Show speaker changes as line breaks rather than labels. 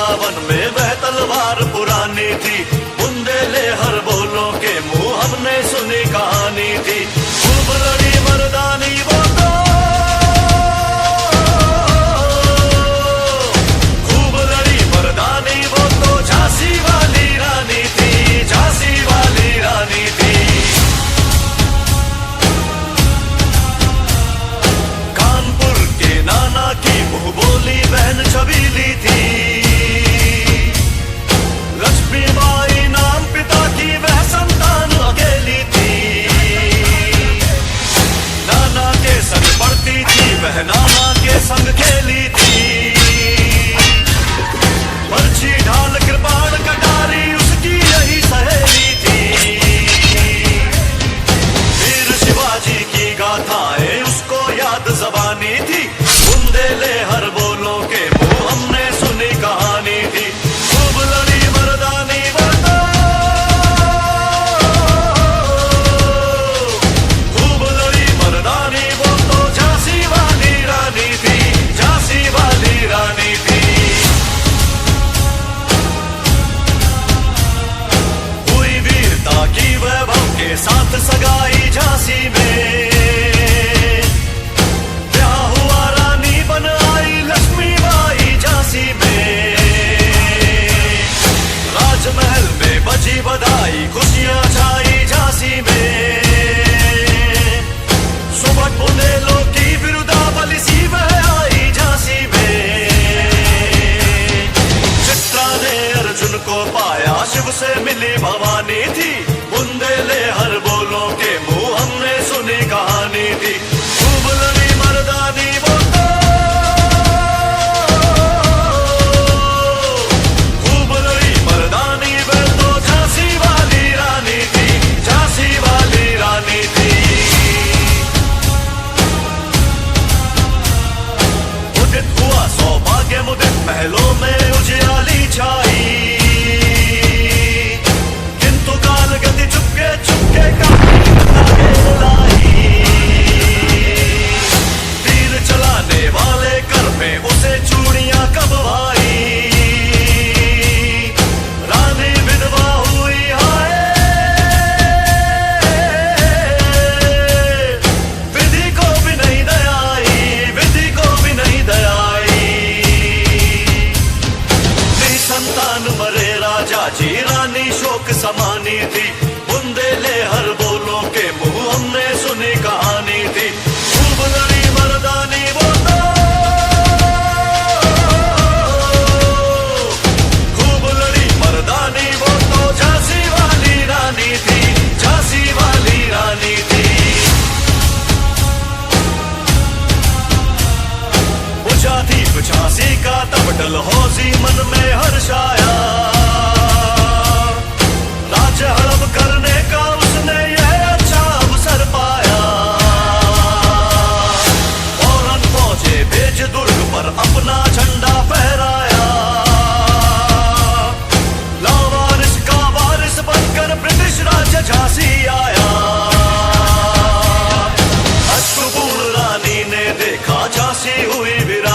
वृंदावन में वह तलवार पुरानी थी, बुंदेले हर बोलों के मुंह हमने सुनी कहानी थी। खूब लड़ी मर्दानी वो तो, खूब लड़ी मर्दानी वो तो झांसी वाली रानी थी, झांसी वाली रानी थी। कानपुर के नाना की मुंह बोली बहन छबीली थी, लक्ष्मीबाई नाम पिता की वह संतान अकेली थी। नाना के संग पढ़ती थी वह, नाना के संग खेली थी। बर्छी ढाल कृपाण कटारी उसकी यही सहेली थी। वीर शिवाजी की गाथाएं उसको याद ज़बानी थी, बुंदेले हर बोलों के मुंह हमने सुनी कहानी थी। खूब लड़ी मर्दानी वो तो, खूब लड़ी मर्दानी वो तो झांसी वाली रानी थी, झांसी वाली रानी थी। हुई वीरता की वैभव के साथ सगाई झांसी में, ब्याह हुआ रानी बन आई लक्ष्मीबाई झांसी में। राजमहल में बजी बधाई खुशियां छाई झांसी में। सुबह बुंदेलों की बिरुदावली सी वह आई झांसी में। चित्रा ने अर्जुन को पाया शिव से मिली भवानी थी, बुंदेले हर बोलों के मुंह हमने सुनी कहानी थी। खूब लड़ी मर्दानी वो तो, खूब लड़ी मर्दानी वो तो झांसी वाली रानी थी, झांसी वाली रानी थी। उदित हुआ सौभाग्य मुदित महलों में उजियाली छाई, किंतु काल गति चुपके चुपके काफी लाई। तीर चलाने वाले कर में उसे चूड़ियां कब भाई, रानी विधवा हुई हाय। विधि को भी नहीं दयाई, विधि को भी नहीं दयाई। संतान मरे राजा जी, रानी शोक समानी थी, बुंदेले हर बोलों के मुंह हमने सुनी कहानी थी। खूब लड़ी मर्दानी वो तो, खूब लड़ी मर्दानी वो तो झांसी वाली रानी थी, झांसी वाली रानी थी। बुझा दीप झांसी का तब डलहौजी मन में हर्षाया, राज्य हड़प करने का उसने यह अच्छा अवसर पाया। फौरन फौजे भेज दुर्ग पर अपना झंडा फहराया, लावारिस का वारिस बनकर ब्रिटिश राज्य झांसी आया। अश्रुपूर्ण रानी ने देखा झांसी हुई विराट,